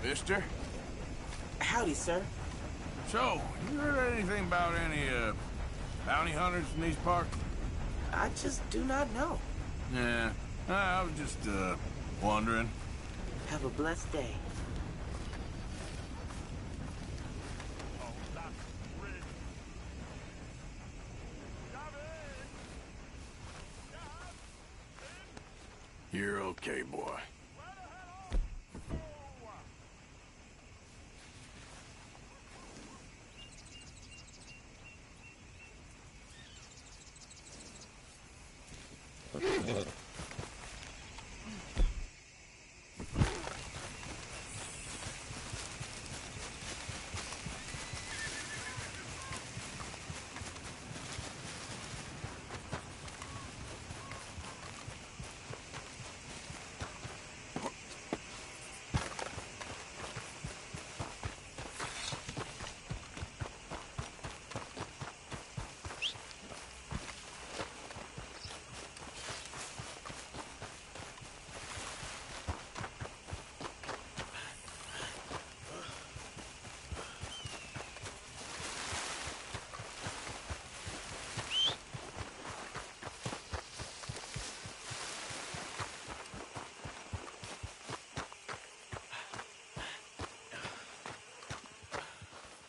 Mister? Howdy, sir. So, you heard anything about any, bounty hunters in these parts? I just do not know. Yeah, I was just, wondering. Have a blessed day. You're okay, boy.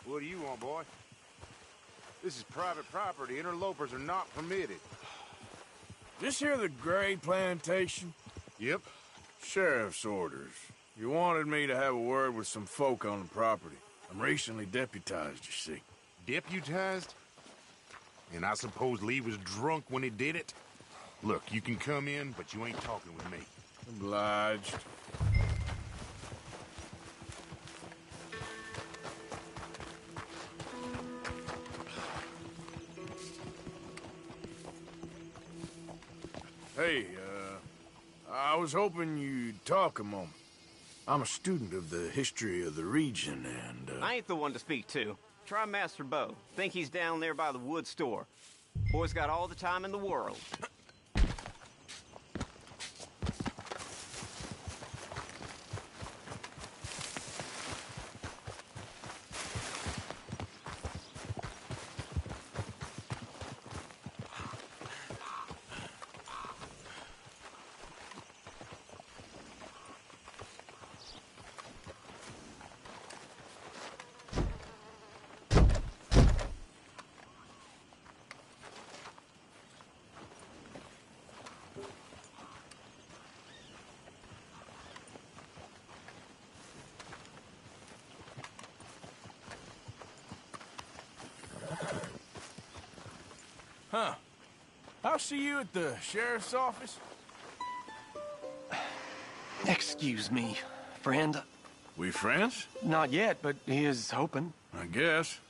What do you want, boy? This is private property. Interlopers are not permitted. This here the Gray plantation? Yep. Sheriff's orders. You wanted me to have a word with some folk on the property. I'm recently deputized, you see. Deputized? And I suppose Lee was drunk when he did it? Look, you can come in, but you ain't talking with me. Obliged. Hey, I was hoping you'd talk a moment. I'm a student of the history of the region, and, I ain't the one to speak to. Try Master Bo. Think he's down there by the wood store. Boy's got all the time in the world. Huh. I'll see you at the sheriff's office. Excuse me, friend. We friends? Not yet, but here's hoping. I guess.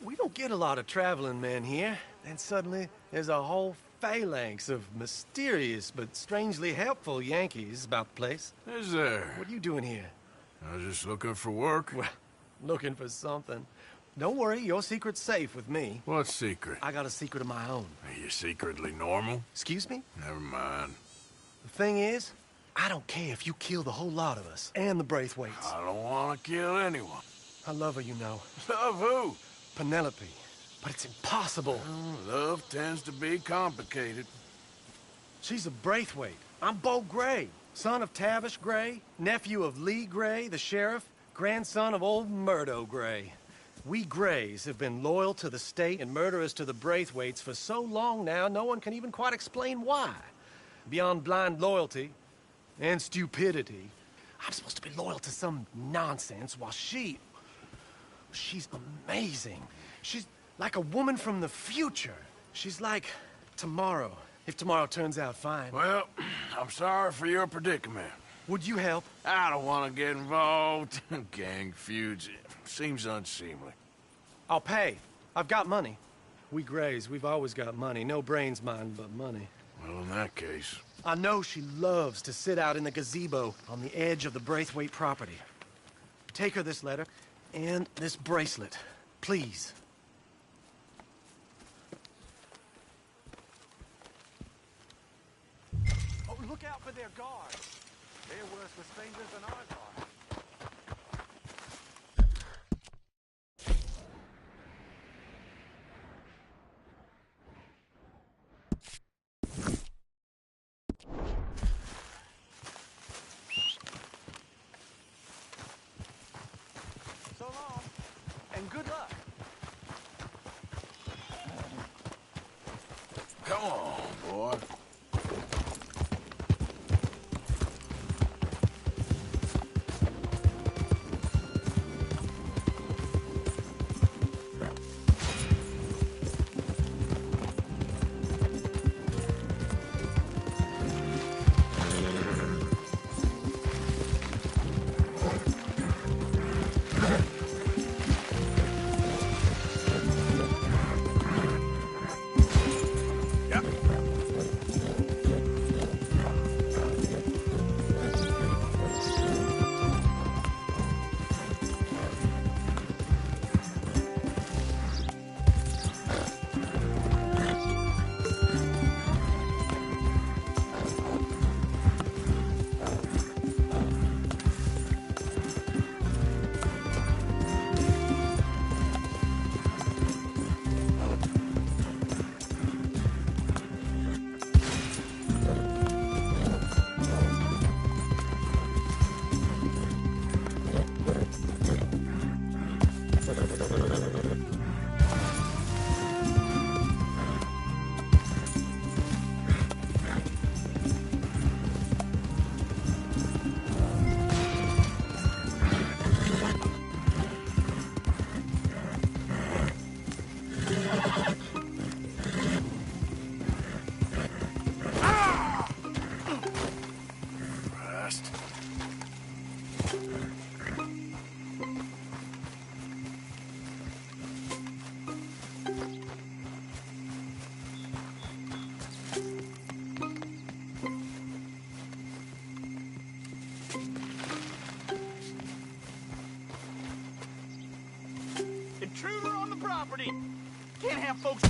We don't get a lot of traveling men here, and suddenly there's a whole phalanx of mysterious but strangely helpful Yankees about the place. Is there? What are you doing here? I was just looking for work. Well, looking for something. Don't worry, your secret's safe with me. What secret? I got a secret of my own. Are you secretly normal? Excuse me? Never mind. The thing is, I don't care if you kill the whole lot of us, and the Braithwaites. I don't want to kill anyone. I love her, you know. Love who? Penelope. But it's impossible. Love tends to be complicated. She's a Braithwaite. I'm Bo Gray, son of Tavish Gray, nephew of Lee Gray, the sheriff, grandson of old Murdo Gray. We Grays have been loyal to the state and murderers to the Braithwaites for so long now, no one can even quite explain why. Beyond blind loyalty and stupidity, I'm supposed to be loyal to some nonsense while she's amazing. She's like a woman from the future. She's like tomorrow, if tomorrow turns out fine. Well, I'm sorry for your predicament. Would you help? I don't want to get involved. Gang feuds. Seems unseemly. I'll pay. I've got money. We Grays, we've always got money. No brains, mind, but money. Well, in that case... I know she loves to sit out in the gazebo on the edge of the Braithwaite property. Take her this letter and this bracelet, please. Oh, look out for their guards. They're worse with strangers than ours are. property. Can't have folks...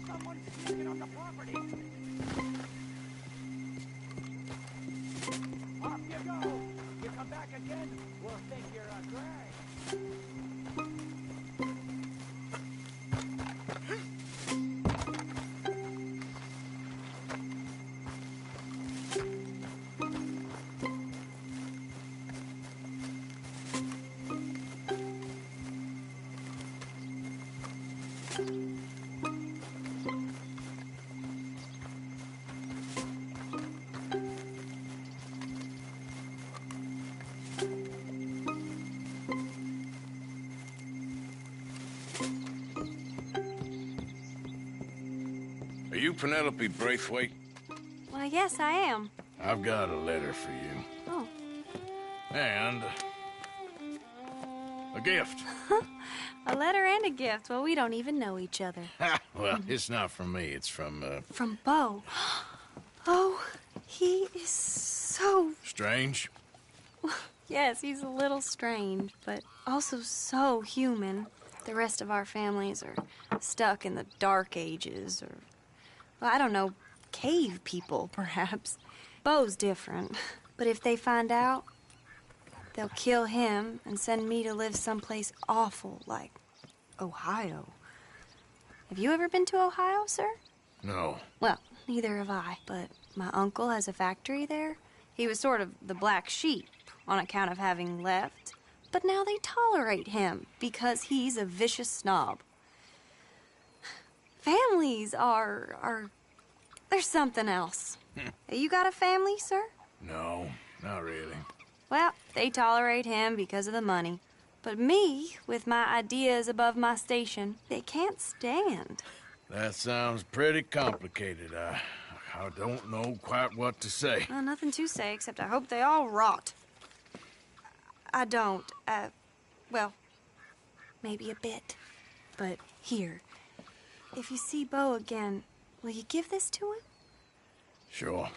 Someone's sneaking on the property. Off you go. You come back again, we'll think you're a drag. Are you Penelope Braithwaite? Why, yes, I am. I've got a letter for you. Oh. And a gift. A letter and a gift. Well, we don't even know each other. Well, it's not from me. It's from, From Beau. Oh, he is so... Strange. Yes, he's a little strange, but also so human. The rest of our families are stuck in the Dark Ages, or, well, I don't know, cave people, perhaps. Beau's different. But if they find out, they'll kill him and send me to live someplace awful like Ohio. Have you ever been to Ohio, sir? No. Well, neither have I, but my uncle has a factory there. He was sort of the black sheep on account of having left, but now they tolerate him because he's a vicious snob. Families are there's something else. You got a family, sir? No, not really. Well, they tolerate him because of the money. But me, with my ideas above my station, they can't stand. That sounds pretty complicated. I don't know quite what to say. Well, nothing to say, except I hope they all rot. I don't, well, maybe a bit. But here, if you see Beau again, will you give this to him? Sure.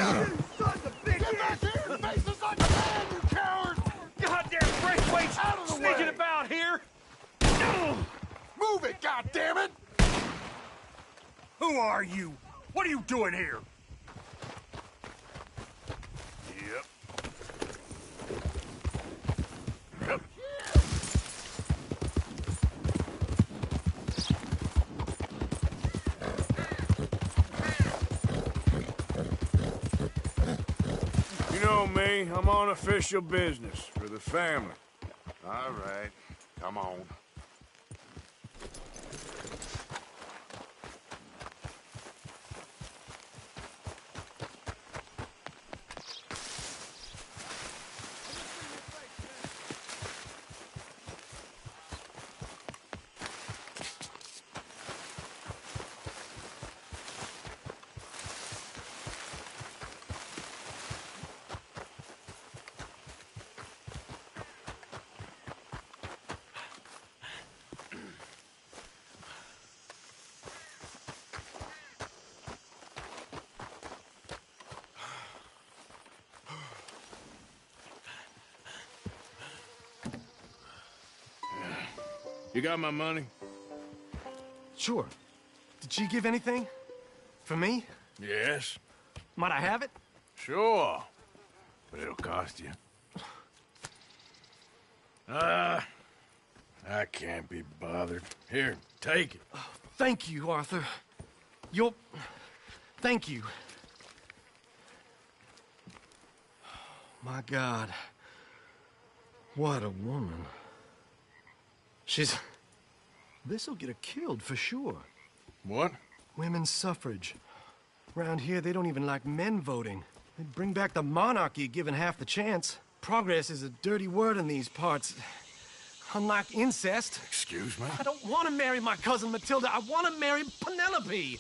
Sons of bitches! Get back here and face us like a man, you coward! Goddamn Braithwaite's Out of the sneaking way. about here! Move it, goddammit! Who are you? What are you doing here? Yep. You know me, I'm on official business for the family. All right. Come on. You got my money? Sure. Did she give anything? For me? Yes. Might I have it? Sure. But it'll cost you. I can't be bothered. Here, take it. Thank you, Arthur. Thank you. My God. What a woman. This'll get her killed for sure. What? Women's suffrage. Around here, they don't even like men voting. They'd bring back the monarchy given half the chance. Progress is a dirty word in these parts. Unlike incest. Excuse me? I don't want to marry my cousin Matilda. I want to marry Penelope.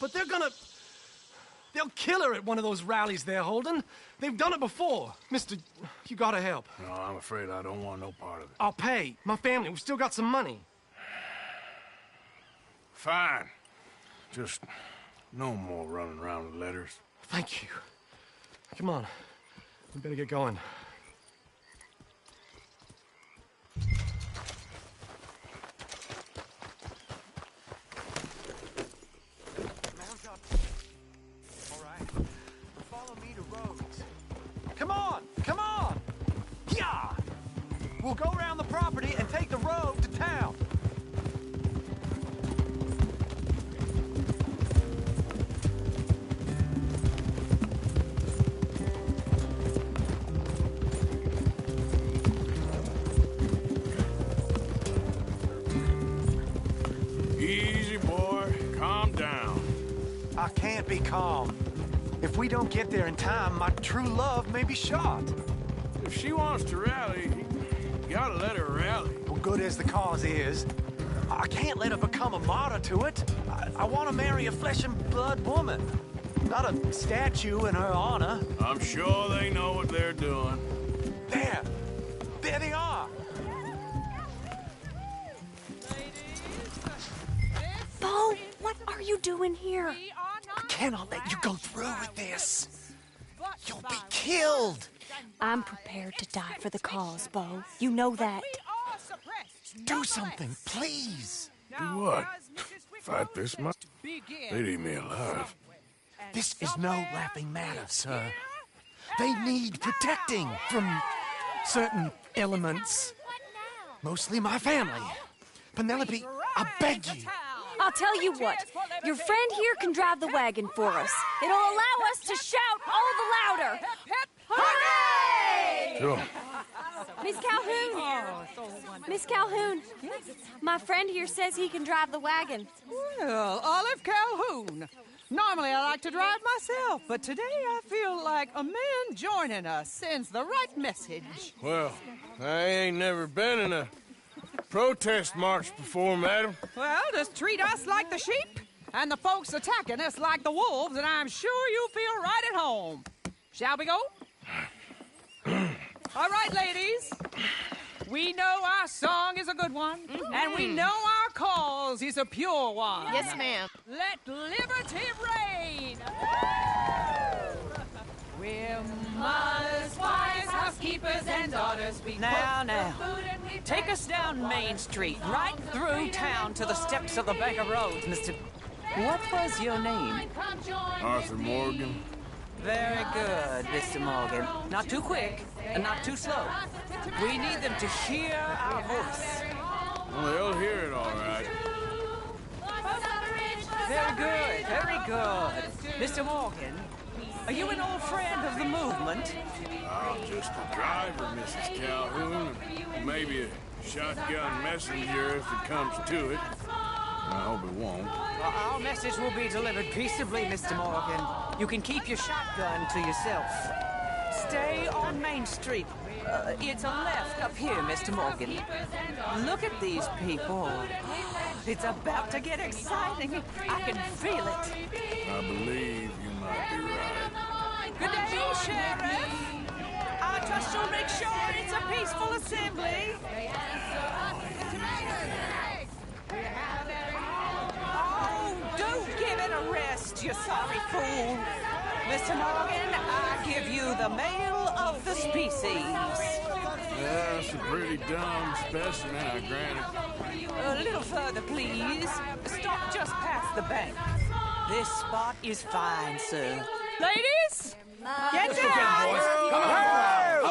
But they'll kill her at one of those rallies they're holding. They've done it before. Mister, you gotta help. No, I'm afraid I don't want no part of it. I'll pay. My family, we've still got some money. Fine. Just no more running around with letters. Thank you. Come on. We better get going. Mount up. All right. Follow me to Rhodes. Come on! Come on! Yeah! We'll go around the property and take the road to town. Easy, boy. Calm down. I can't be calm. If we don't get there in time, my true love may be shot. If she wants to rally, you gotta let her rally. Well, good as the cause is, I can't let her become a martyr to it. I want to marry a flesh and blood woman, not a statue in her honor. I'm sure they know what they're doing. There they are. Bo, what are you doing here? I cannot let you go through with this. You'll be killed. I'm prepared to die for the cause, Bo. You know that. Do something, please. Do what? Fight this much? They'd eat me alive. This is no laughing matter, sir. They need protecting from certain elements. Mostly my family. Penelope, I beg you. I'll tell you what. Your friend here can drive the wagon for us. It'll allow us to shout all the louder. Hooray! Sure. Miss Calhoun. Miss Calhoun. My friend here says he can drive the wagon. Well, Olive Calhoun. Normally I like to drive myself, but today I feel like a man joining us sends the right message. Well, I ain't never been in a protest march before, madam. Well, just treat us like the sheep, and the folks attacking us like the wolves, and I'm sure you feel right at home. Shall we go? All right, ladies. We know our song is a good one, and we know our cause is a pure one. Yes, ma'am. Let liberty reign! Now. Take us down Main Street, right through town to the steps of the Bank of Rhodes, Mr. What was your name? Arthur Morgan. Very good, Mr. Morgan. Not too quick and not too slow. We need them to hear our voice. Well, they'll hear it all right. Very good, very good. Mr. Morgan, are you an old friend of the movement? I'm just a driver, Mrs. Calhoun, and maybe a shotgun messenger if it comes to it. I hope it won't. Well, our message will be delivered peaceably, Mr. Morgan. You can keep your shotgun to yourself. Stay on Main Street. It's a left up here, Mr. Morgan. Look at these people. It's about to get exciting. I can feel it. I believe you might be right. Good day, Sheriff. I trust you'll make sure it's a peaceful assembly. Oh, don't give it a rest, you sorry fool. Mr. Morgan, I give you the male of the species. Yeah, it's a pretty dumb specimen, I grant it. A little further, please. Stop just past the bank. This spot is fine, sir. Ladies, get down! Go home!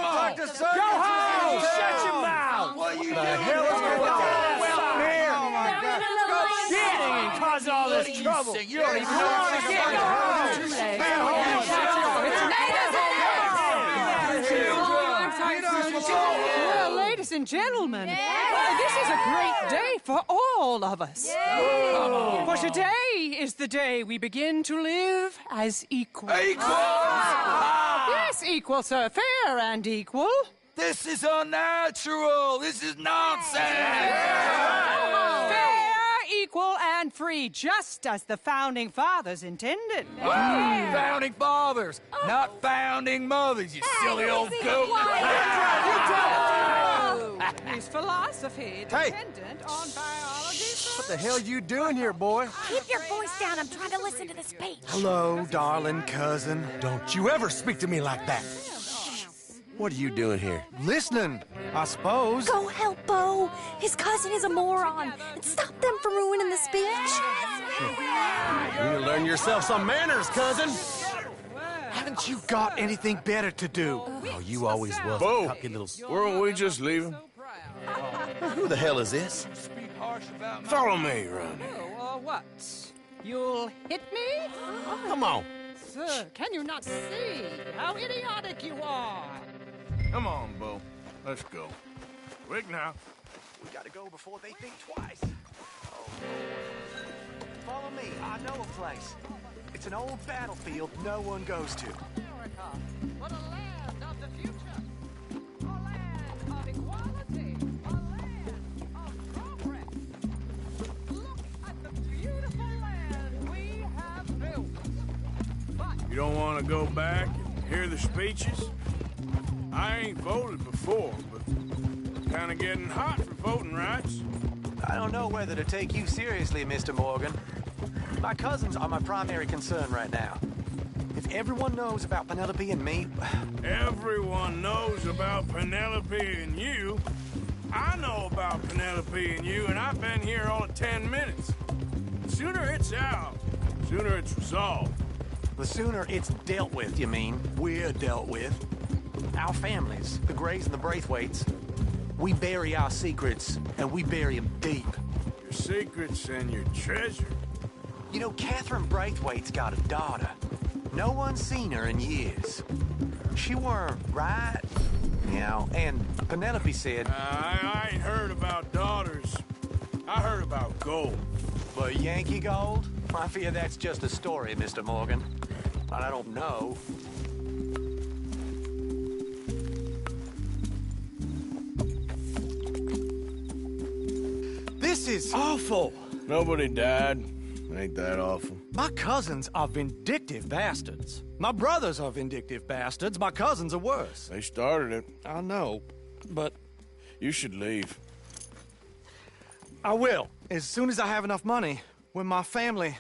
Shut your mouth! What you doing? The hell is going on? Well, here! Oh, my God. Shitting and causing all this trouble. You don't even know what you're getting. Well, ladies and gentlemen, this is a great day for all of us. For today is the day we begin to live as equals. Yes, equal, sir. Fair and equal. This is unnatural. This is nonsense. Fair, equal, and free, just as the Founding Fathers intended. Founding fathers, not founding mothers, you silly old goat. His philosophy dependent on biology. What the hell you doing here, boy? Keep your voice down. I'm trying to listen to the speech. Hello, darling cousin. Don't you ever speak to me like that. What are you doing here? Listening, I suppose. Go help Bo. His cousin is a moron. And stop them from ruining the speech. You need to learn yourself some manners, cousin. Haven't you got anything better to do? Oh, you always was Bo, a cocky little... weren't we just leaving? Who the hell is this? Follow me, Ronnie. What? You'll hit me? Come on. Sir, can you not see how idiotic you are? Come on, Bo. Let's go. Quick now. We gotta go before they think twice. Oh. Follow me. I know a place. It's an old battlefield no one goes to. America, what a land of the future. A land of equality. A land of progress. Look at the beautiful land we have built. But You don't want to go back and hear the speeches? I ain't voted before, but kind of getting hot for voting rights. I don't know whether to take you seriously, Mr. Morgan. My cousins are my primary concern right now. If everyone knows about Penelope and me... Everyone knows about Penelope and you. I know about Penelope and you, and I've been here all of 10 minutes. The sooner it's out, the sooner it's resolved. The sooner it's dealt with, you mean, we're dealt with. Our families, the Grays and the Braithwaites, we bury our secrets, and we bury them deep. Your secrets and your treasure. You know, Catherine Braithwaite's got a daughter. No one's seen her in years. She weren't right, you know, and Penelope said... I ain't heard about daughters. I heard about gold. But Yankee gold? I fear that's just a story, Mr. Morgan. I don't know. This is awful. Nobody died. Ain't that awful? My cousins are vindictive bastards. My brothers are vindictive bastards. My cousins are worse. They started it. I know, but... You should leave. I will, as soon as I have enough money. When my family...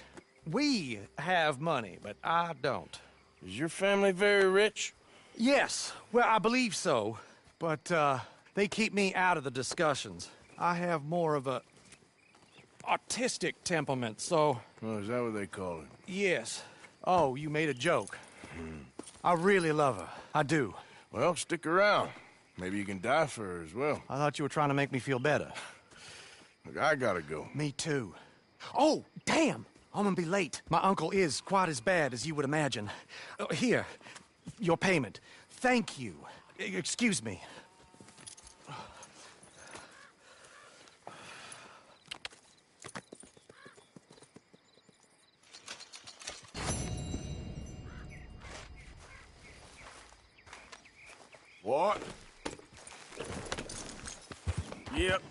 We have money, but I don't. Is your family very rich? Yes, well, I believe so. but they keep me out of the discussions. I have more of a artistic temperament, so... Oh, is that what they call it? Yes. Oh, you made a joke. I really love her. I do. Well, stick around. Maybe you can die for her as well. I thought you were trying to make me feel better. Look, I gotta go. Me too. Oh, damn! I'm gonna be late. My uncle is quite as bad as you would imagine. Here, your payment. Thank you. Excuse me. What? Yep.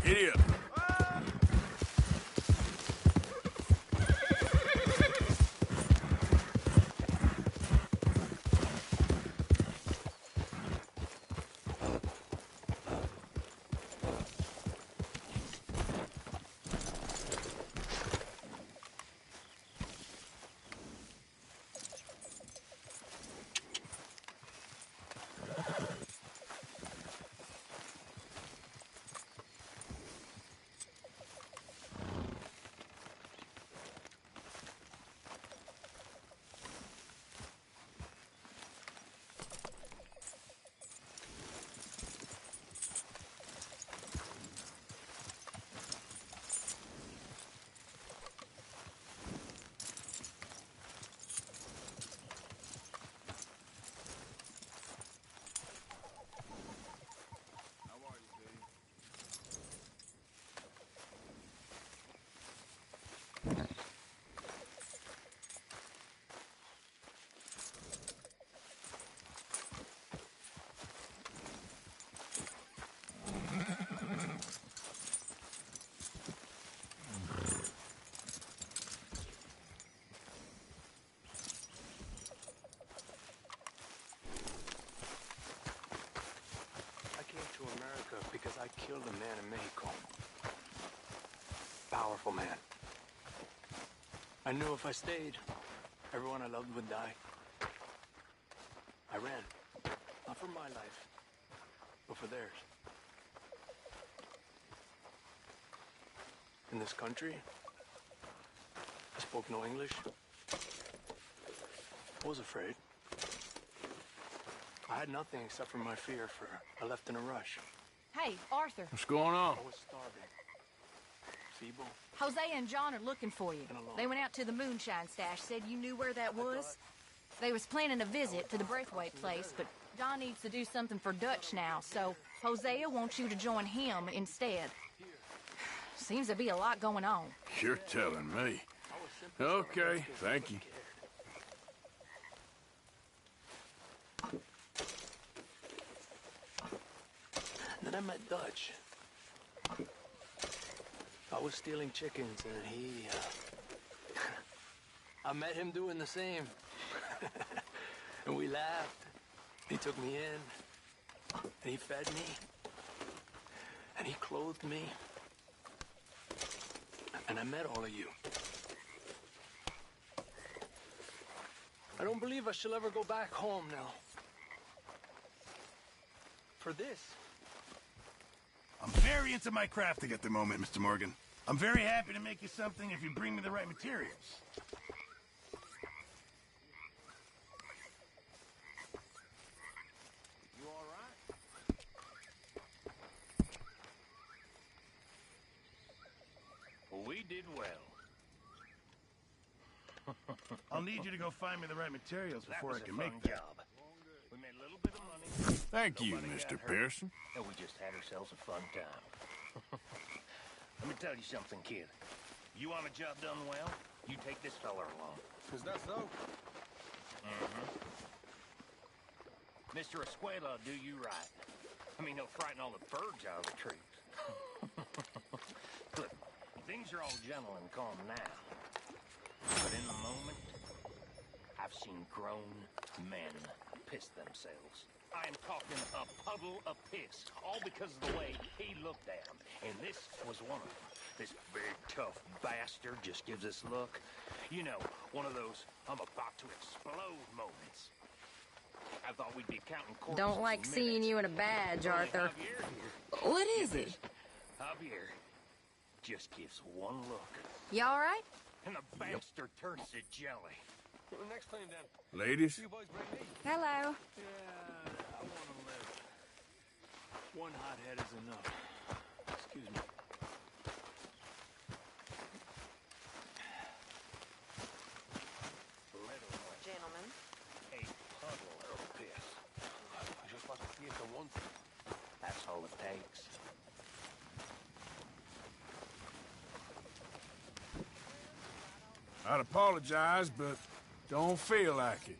Idiot. To America because I killed a man in Mexico. Powerful man. I knew if I stayed, everyone I loved would die. I ran. Not for my life, but for theirs. In this country, I spoke no English. I was afraid. I had nothing except for my fear for I left in a rush. Hey, Arthur. What's going on? I was starving. Feeble. Hosea and John are looking for you. They went out to the moonshine stash, said you knew where that was. They was planning a visit to the Braithwaite place, but John needs to do something for Dutch now, so Hosea wants you to join him instead. Seems to be a lot going on. You're telling me. Okay, thank you. then I met Dutch. I was stealing chickens, and he, I met him doing the same. And we laughed. He took me in, and he fed me, and he clothed me. And I met all of you. I don't believe I shall ever go back home now. For this. I'm very into my crafting at the moment, Mr. Morgan. I'm very happy to make you something if you bring me the right materials. You all right? Well, we did well. I'll need you to go find me the right materials before I can make that. Job. We made a little bit of money. Thank you, Nobody Mr. got hurt, Pearson. And we just had ourselves a fun time. Let me tell you something, kid. You want a job done well, you take this fella along. Is that so? Mr. Escuela will do you right. I mean, he'll frighten all the birds out of the trees. Look, things are all gentle and calm now. But in the moment, I've seen grown men piss themselves. I am talking a puddle of piss, all because of the way he looked at them. And this was one of them. This big, tough bastard just gives this look. You know, one of those I'm about to explode moments. I thought we'd be counting corpses. Don't like seeing you in a badge, Arthur. What is it? Javier just gives one look. You all right? And the bastard turns to jelly. Well, next time, then. Ladies? You boys bring me. Hello. Yeah, I want to live. One hothead is enough. Excuse me. Gentlemen. A puddle of piss. I just want to see it the one thing. That's all it takes. I'd apologize, but don't feel like it.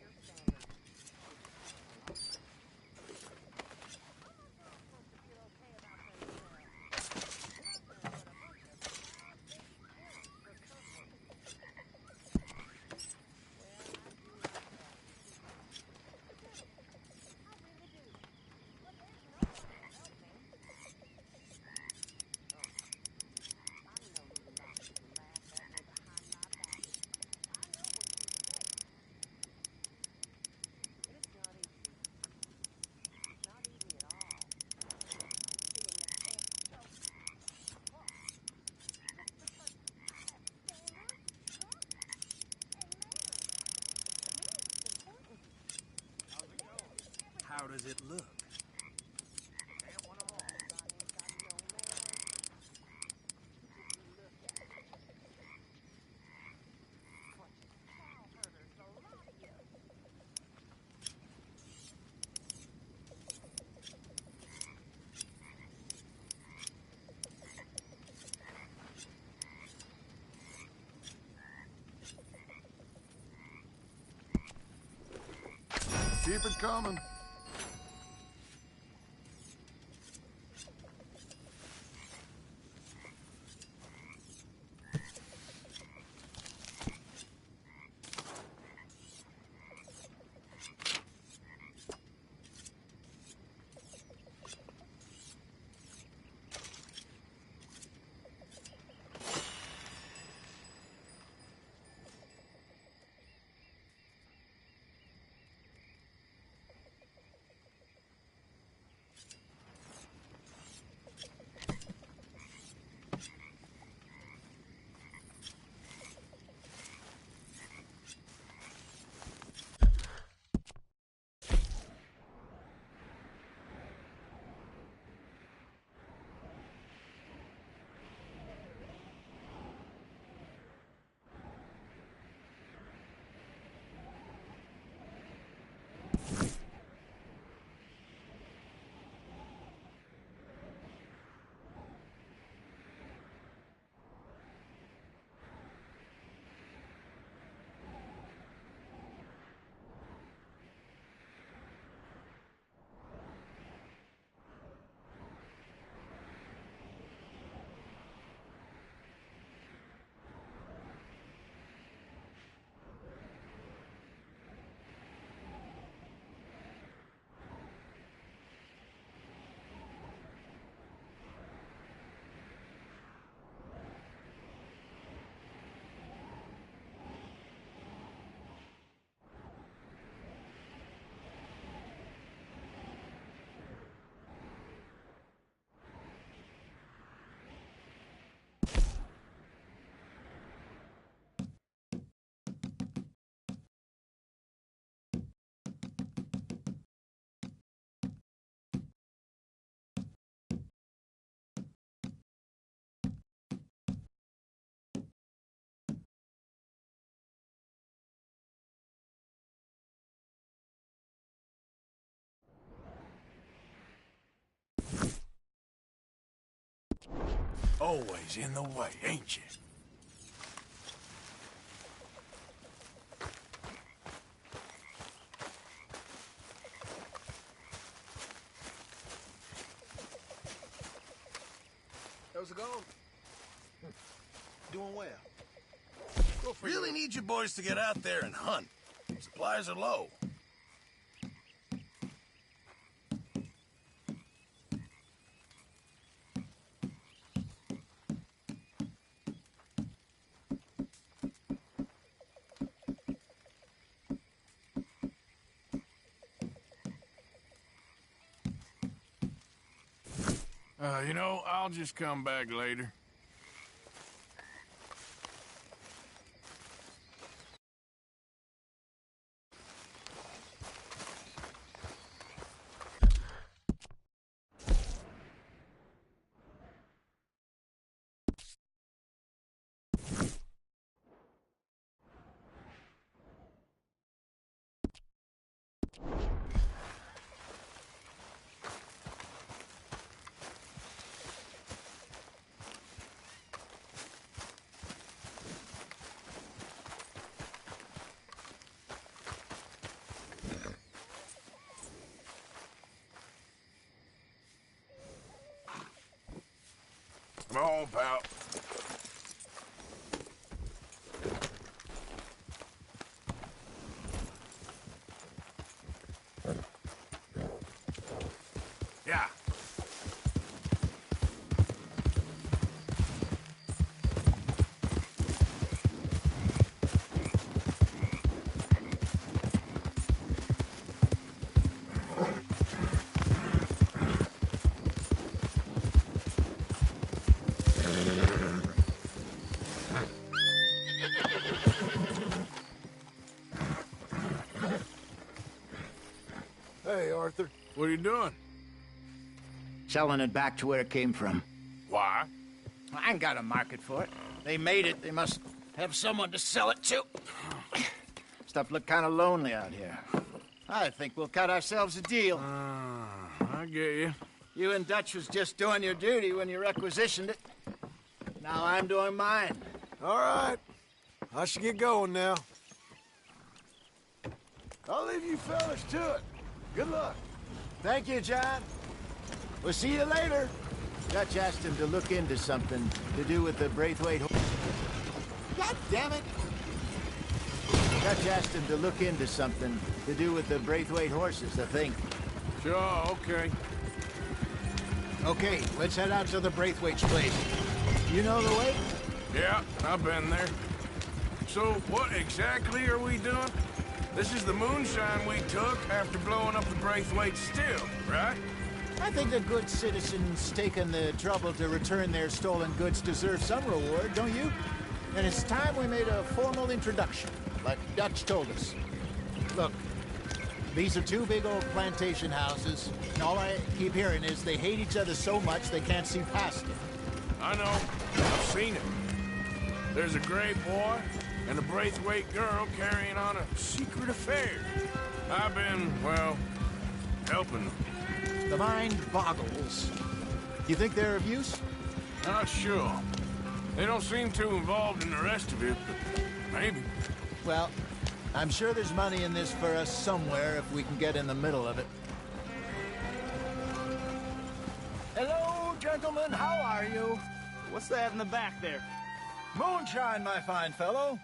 How does it look? Keep it coming. Always in the way, ain't you? How's it going? Doing well. Really need you boys to get out there and hunt. Supplies are low. You know, I'll just come back later. Come on, pal. Yeah. Hey, Arthur. What are you doing? Selling it back to where it came from. Why? I ain't got a market for it. They made it. They must have someone to sell it to. Stuff look kind of lonely out here. I think we'll cut ourselves a deal. I get you. You and Dutch was just doing your duty when you requisitioned it. Now I'm doing mine. All right. I should get going now. I'll leave you fellas to it. Good luck. Thank you, John. We'll see you later. Dutch asked him to look into something to do with the Braithwaite... God damn it! Dutch asked him to look into something to do with the Braithwaite horses, I think. Sure, okay. Okay, let's head out to the Braithwaite's place. You know the way? Yeah, I've been there. So, what exactly are we doing? This is the moonshine we took after blowing up the Braithwaite still, right? I think the good citizens taking the trouble to return their stolen goods deserve some reward, don't you? And it's time we made a formal introduction, like Dutch told us. Look, these are two big old plantation houses, and all I keep hearing is they hate each other so much they can't see past it. I know. I've seen it. There's a gray boy and a Braithwaite girl carrying on a secret affair. I've been, well, helping them. The mind boggles. You think they're of use? Not sure. They don't seem too involved in the rest of it, but maybe. Well, I'm sure there's money in this for us somewhere if we can get in the middle of it. Hello, gentlemen. How are you? What's that in the back there? Moonshine, my fine fellow.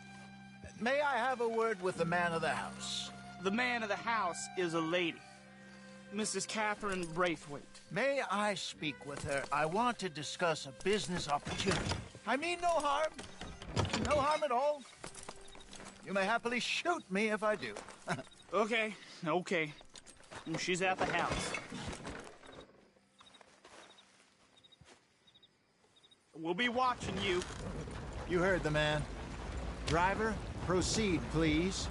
May I have a word with the man of the house? The man of the house is a lady. Mrs. Catherine Braithwaite. May I speak with her? I want to discuss a business opportunity. I mean no harm. No harm at all. You may happily shoot me if I do. Okay. She's at the house. We'll be watching you. You heard the man. Driver, proceed, please.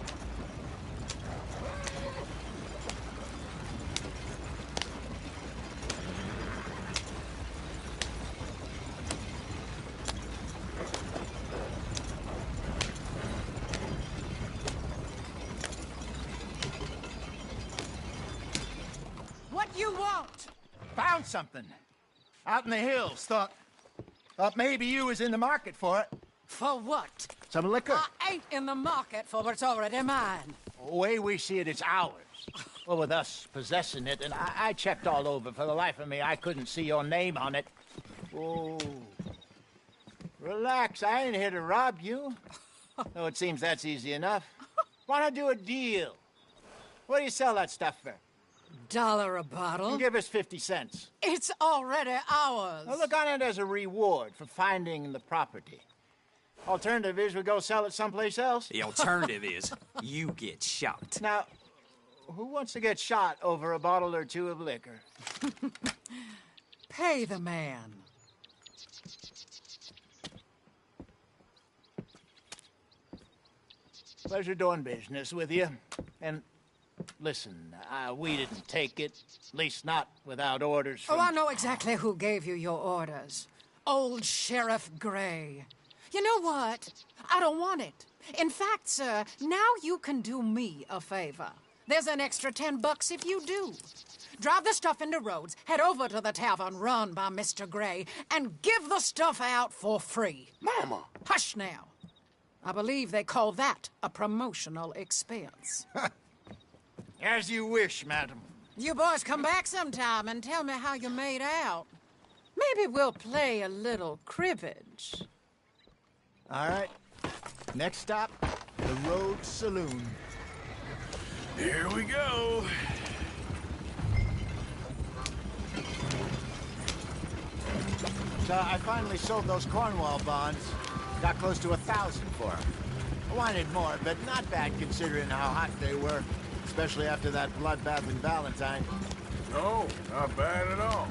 What you want? Found something. Out in the hills, thought Thought maybe you was in the market for it. For what? Some liquor. I ain't in the market for what's already mine. The way we see it, it's ours. Well, with us possessing it, and I checked all over. For the life of me, I couldn't see your name on it. Oh. Relax, I ain't here to rob you. Though it seems that's easy enough. Wanna do a deal? What do you sell that stuff for? $1 a bottle? Give us 50 cents. It's already ours. Now look on it as a reward for finding the property. Alternative is we go sell it someplace else. The alternative is you get shot. Now, who wants to get shot over a bottle or two of liquor? Pay the man. Pleasure doing business with you. And listen, we didn't take it. At least not without orders from... Oh, I know exactly who gave you your orders. Old Sheriff Gray. You know what? I don't want it. In fact, sir, now you can do me a favor. There's an extra $10 if you do. Drive the stuff into Rhodes, head over to the tavern run by Mr. Gray, and give the stuff out for free. Mama! Hush now. I believe they call that a promotional expense. As you wish, madam. You boys come back sometime and tell me how you made out. Maybe we'll play a little cribbage. All right. Next stop, the Rhodes Saloon. Here we go. So I finally sold those Cornwall bonds. Got close to 1,000 for them. I wanted more, but not bad considering how hot they were, especially after that bloodbath in Valentine. No, not bad at all.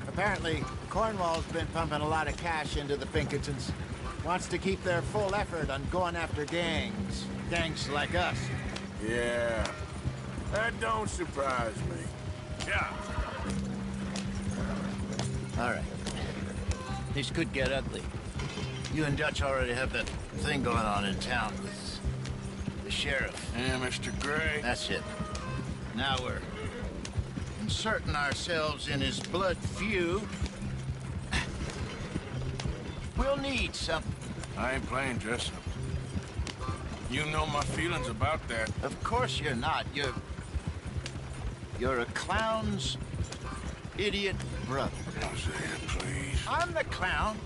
Apparently, Cornwall's been pumping a lot of cash into the Pinkertons. Wants to keep their full effort on going after gangs. Gangs like us. Yeah, that don't surprise me. Yeah. All right. This could get ugly. You and Dutch already have that thing going on in town with the sheriff. Yeah, Mr. Gray. That's it. Now we're inserting ourselves in his blood feud. We'll need something. I ain't playing dress up. You know my feelings about that. Of course you're not. You're a clown's idiot brother. Don't say it, please. I'm the clown.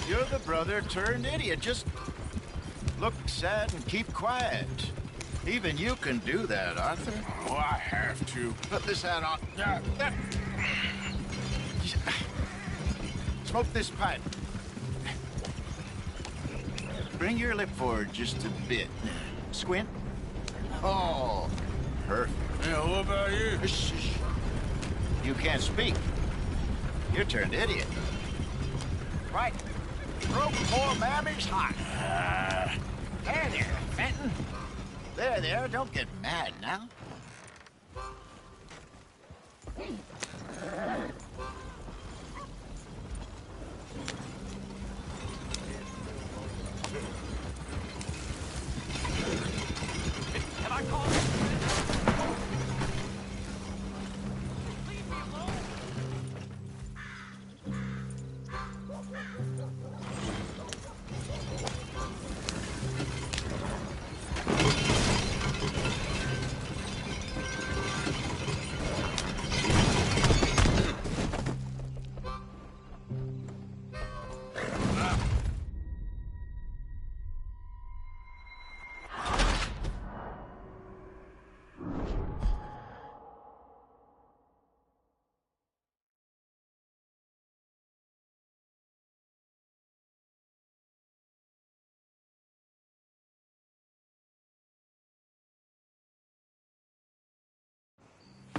You're the brother turned idiot. Just look sad and keep quiet. Even you can do that, Arthur. Oh, I have to. Put this hat on. Smoke this pipe. Bring your lip forward just a bit. Squint. Oh, perfect. Yeah, what about you? Shh. You can't speak. You're turned idiot. Right. Broke poor Mammy's heart. There, Fenton. There, don't get mad now. Have I called? Leave me alone.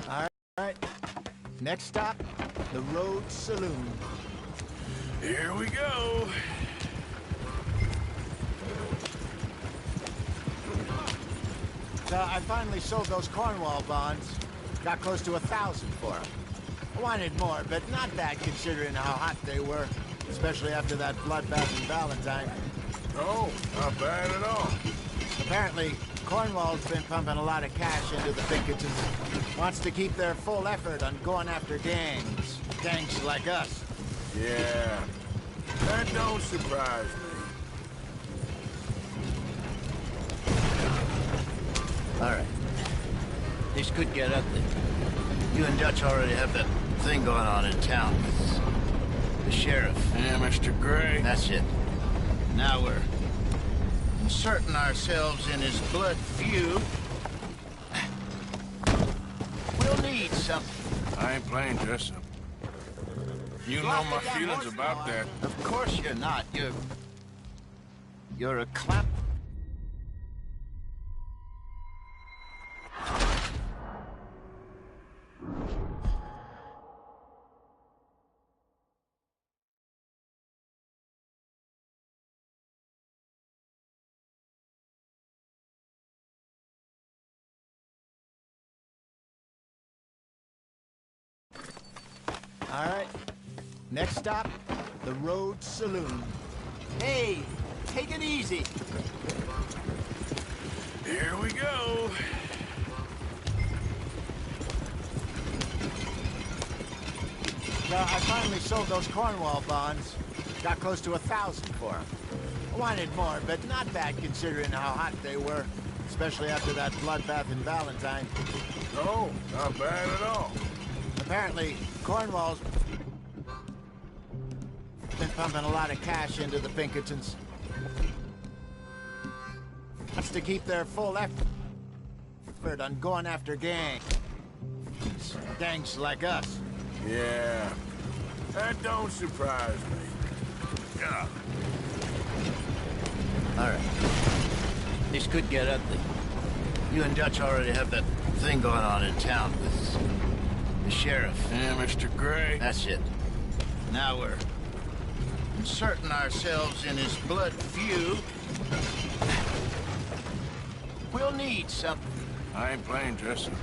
All right. Next stop, the Rhodes Saloon. Here we go. So I finally sold those Cornwall bonds. Got close to 1,000 for them. I wanted more, but not bad considering how hot they were, especially after that bloodbath in Valentine. No, not bad at all. Apparently, Cornwall's been pumping a lot of cash into the Pinkertons. Wants to keep their full effort on going after gangs. Gangs like us. Yeah, That don't surprise me. All right. This could get ugly. You and Dutch already have that thing going on in town with the sheriff. Yeah, Mr. Gray. That's it. Now we're inserting ourselves in his blood feud. We'll need something. I ain't playing dress up. You know my feelings about that. Of course you're not. You're a clown. All right. Next stop, the Road Saloon. Hey, take it easy. Here we go. So I finally sold those Cornwall bonds. Got close to 1,000 for them. I wanted more, but not bad considering how hot they were, especially after that bloodbath in Valentine. No, not bad at all. Apparently, Cornwall's been pumping a lot of cash into the Pinkertons. That's to keep their full effort on going after gangs. Gangs like us. Yeah, that don't surprise me. Yeah. All right. This could get ugly. You and Dutch already have that thing going on in town with the sheriff. Yeah, Mr. Gray. That's it. Now we're inserting ourselves in his blood feud. We'll need something. I ain't playing dress up.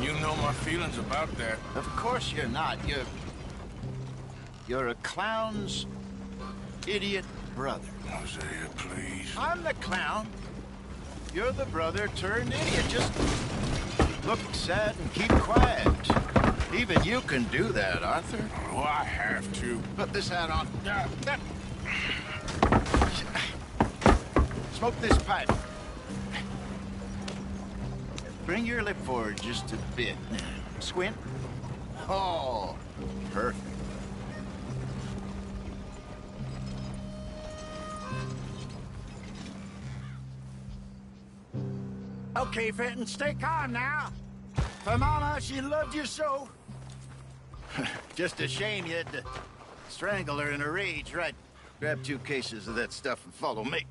You know my feelings about that. Of course you're not. You're a clown's idiot brother. Hosea, please. I'm the clown. You're the brother turned idiot. Just look sad and keep quiet. Even you can do that, Arthur. Oh, I have to. Put this hat on. Smoke this pipe. Bring your lip forward just a bit. Squint. Oh, perfect. Okay, Fenton, stay calm now. For Mama, she loved you so. Just a shame you had to strangle her in a rage, right? Grab 2 cases of that stuff and follow me.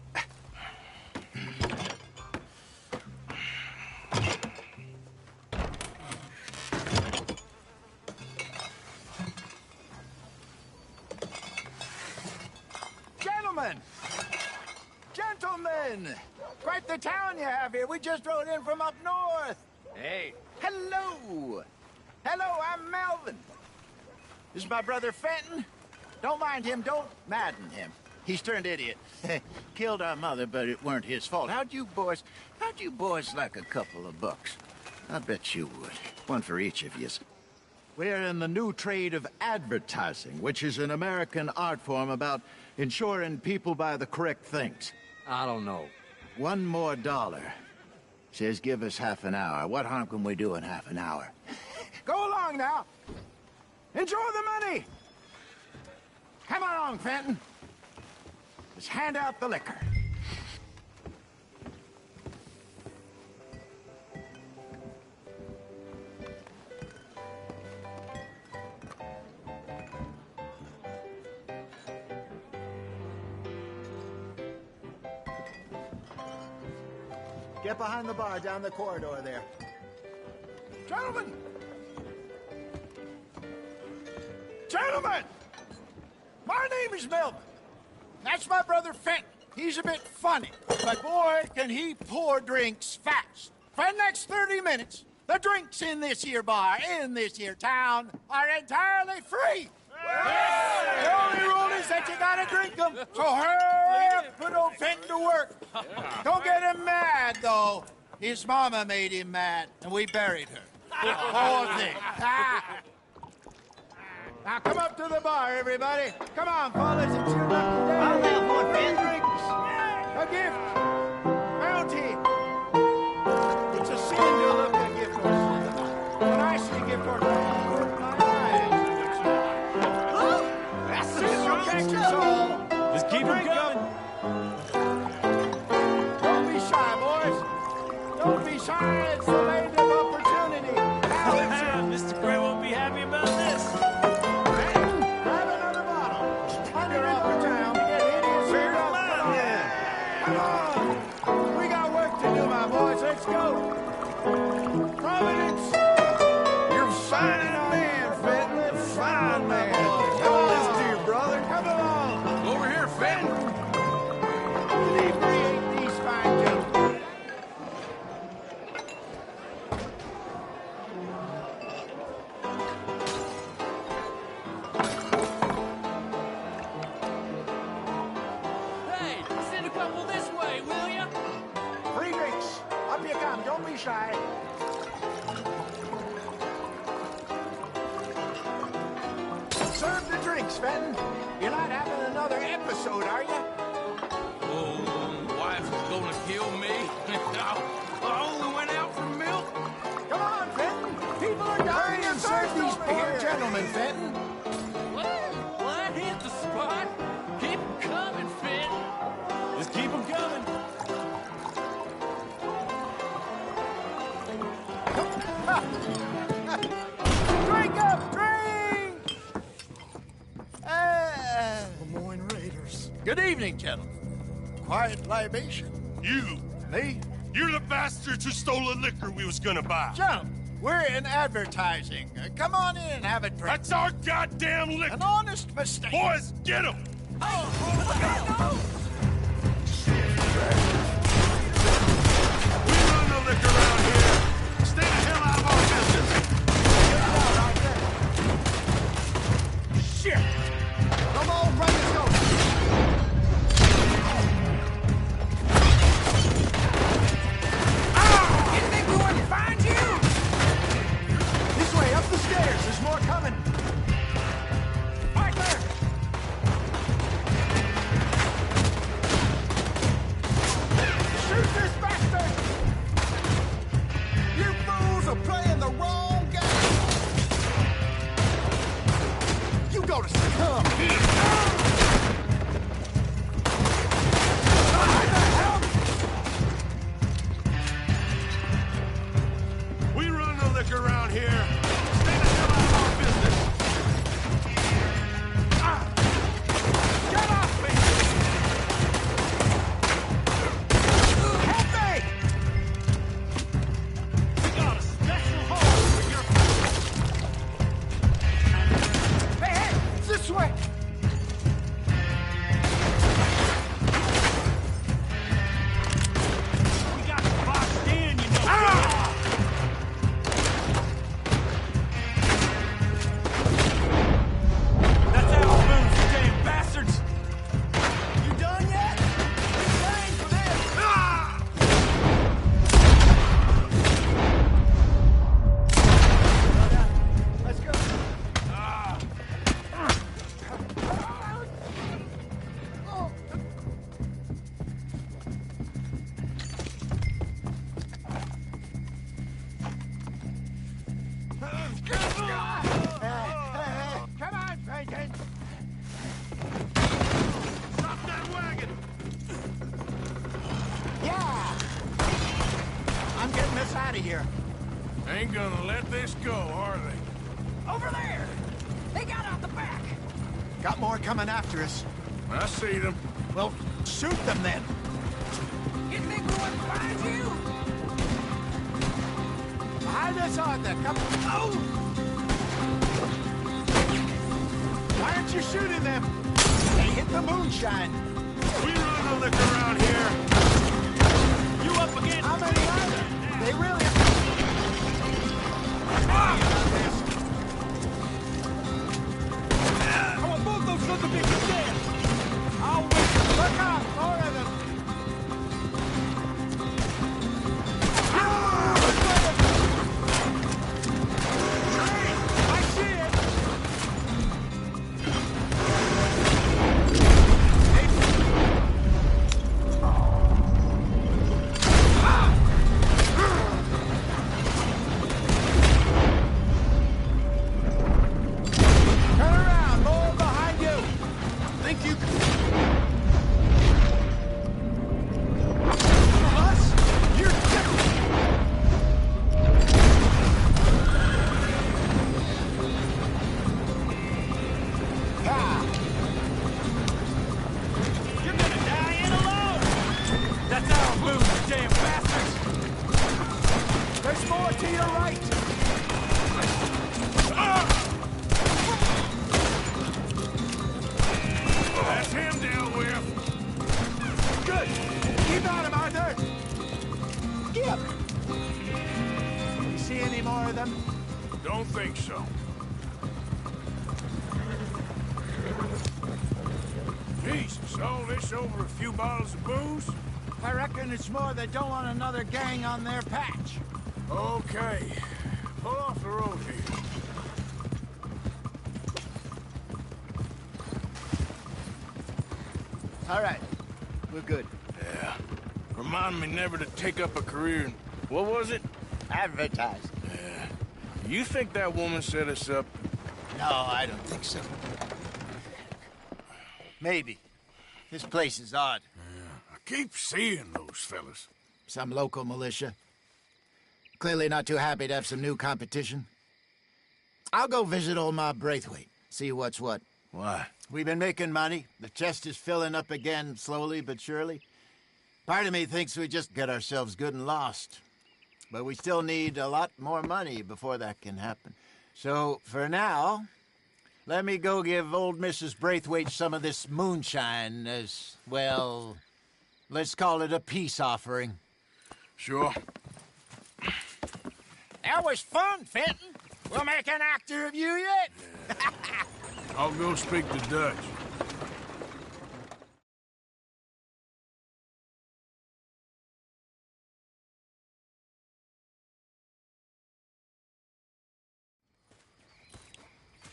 Gentlemen! Gentlemen! Quite the town you have here. We just rode in from up north. Hey. Hello. Hello, I'm Melvin. This is my brother Fenton. Don't mind him. Don't madden him. He's turned idiot. Killed our mother, but it weren't his fault. How'd you boys like a couple of bucks? I bet you would. One for each of you. We're in the new trade of advertising, which is an American art form about ensuring people buy the correct things. I don't know. $1 more. Says give us half an hour. What harm can we do in half an hour? Go along now. Enjoy the money. Come along, Fenton. Let's hand out the liquor. Get behind the bar down the corridor there. Gentlemen! Gentlemen! My name is Melvin. That's my brother Fenton. He's a bit funny, but boy, can he pour drinks fast. For the next 30 minutes, the drinks in this here bar, in this here town, are entirely free. The only rule is that you gotta drink them. So hurry up, put old Fenton to work. Don't get him mad, though. His mama made him mad, and we buried her. Poor thing. Now come up to the bar, everybody. Come on, fellas, it's your lucky day. I'll have one, Ben. Drinks. A gift. Bounty. It's a sin to look a gift horse. When I see a gift horse, I work my eyes. That's the sin. Catch us all. Just keep them coming. Don't be shy, boys. Don't be shy. It's the land of opportunity. Mr. Gray won't be happy about this. Grab another bottle. Under off the town to get hideous. Come on. We got work to do, my boys. Let's go. Providence. You're a fine man, Fenton. Fine man. Come on, dear brother. Come along. Over here, Fenton. Inebriate these fine gentlemen. Hey, send a couple this way, will ya? Free drinks. Up you come. Don't be shy. Serve the drinks, Fenton. You're not having another episode, are you? Oh, wife is gonna kill me. I only went out for milk. Come on, Fenton. People are dying and serve these poor gentlemen, Fenton. Well, I hit the spot. Keep 'em coming, Finn. Just keep them coming. Drink up, drink! Lemoyne Raiders. Good evening, gentlemen. Quiet libation. You. Me? You're the bastards who stole the liquor we was gonna buy. Jump. We're in advertising. Come on in and have a drink. That's our goddamn liquor. An honest mistake. Boys, get him! We run the liquor around here. Stay the hell out of our business. Shit! Come on, brothers, go. You think we wouldn't find you? This way, up the stairs. There's more coming. Right there. Shoot this bastard! You fools are playing the wrong game. You go to scum. We run the liquor around here. Stay the hell out of our business. Get off me! Help me! We got a special hole for your... Hey, hey! This way! We got boxed in, you know. That's our booze, you damn bastards. You done yet? You're paying for this! Let's go. Come on, Franklin. Stop that wagon. Yeah! I'm getting us out of here. Ain't gonna let this go, are they? Over there. They got out the back. Got more coming after us. I see them. Well, shoot them then. You think we wouldn't find you? Behind us, Arthur. Come. Oh! Why aren't you shooting them? They hit the moonshine. We run the liquor around here. You up again? How many are there? They really... Come on, move those sons of bitches dead. I'll wait. Look out! More of them. I see it. Cut down, move, you damn bastards! There's more to your right! That's him dealt with. Good! Keep at him, Arthur! Get! You see any more of them? Don't think so. Jesus, all this over a few bottles of booze? I reckon it's more they don't want another gang on their patch. Okay. Pull off the road here. All right. We're good. Yeah. Remind me never to take up a career in... What was it? Advertising. Yeah. You think that woman set us up? No, I don't think so. Maybe. This place is odd. Yeah. I keep seeing those fellas. Some local militia. Clearly not too happy to have some new competition. I'll go visit old Ma Braithwaite, see what's what. Why? We've been making money. The chest is filling up again, slowly but surely. Part of me thinks we just get ourselves good and lost. But we still need a lot more money before that can happen. So, for now, let me go give old Mrs. Braithwaite some of this moonshine as, well, let's call it a peace offering. Sure. That was fun, Fenton. We'll make an actor of you yet. Yeah. I'll go speak to Dutch.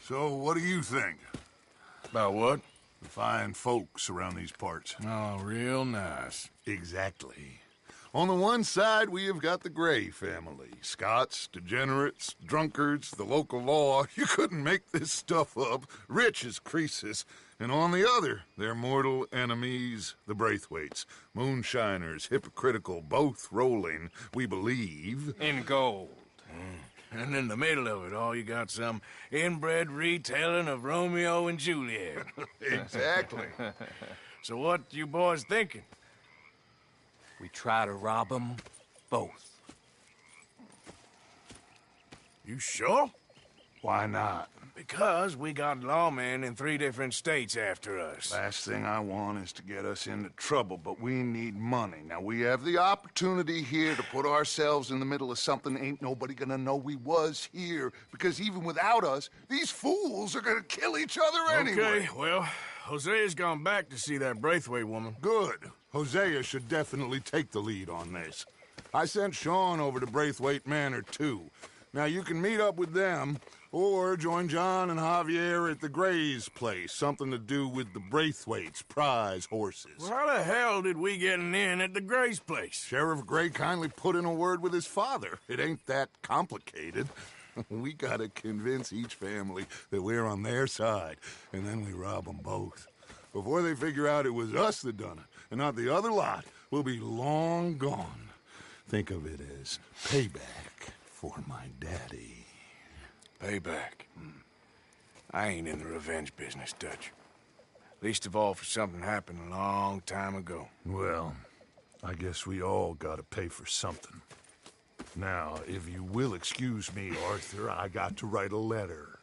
So, what do you think? About what? The fine folks around these parts. Oh, real nice. Exactly. On the one side, we have got the Gray family. Scots, degenerates, drunkards, the local law. You couldn't make this stuff up. Rich as Croesus. And on the other, their mortal enemies, the Braithwaites. Moonshiners, hypocritical, both rolling, we believe. In gold. And in the middle of it all, you got some inbred retelling of Romeo and Juliet. Exactly. So what you boys thinking? We try to rob them both. You sure? Why not? Because we got lawmen in 3 different states after us. Last thing I want is to get us into trouble, but we need money. Now, we have the opportunity here to put ourselves in the middle of something ain't nobody gonna know we was here, because even without us, these fools are gonna kill each other anyway. Okay, well, Hosea's gone back to see that Braithwaite woman. Good. Hosea should definitely take the lead on this. I sent Sean over to Braithwaite Manor, too. Now, you can meet up with them, or join John and Javier at the Gray's place. Something to do with the Braithwaites' prize horses. Well, how the hell did we get in at the Gray's place? Sheriff Gray kindly put in a word with his father. It ain't that complicated. We gotta convince each family that we're on their side, and then we rob them both. Before they figure out it was us that done it, and not the other lot, we'll be long gone. Think of it as payback for my daddy. Payback. I ain't in the revenge business, Dutch. Least of all for something happened a long time ago. Well, I guess we all gotta pay for something. Now, if you will excuse me, Arthur, I got to write a letter.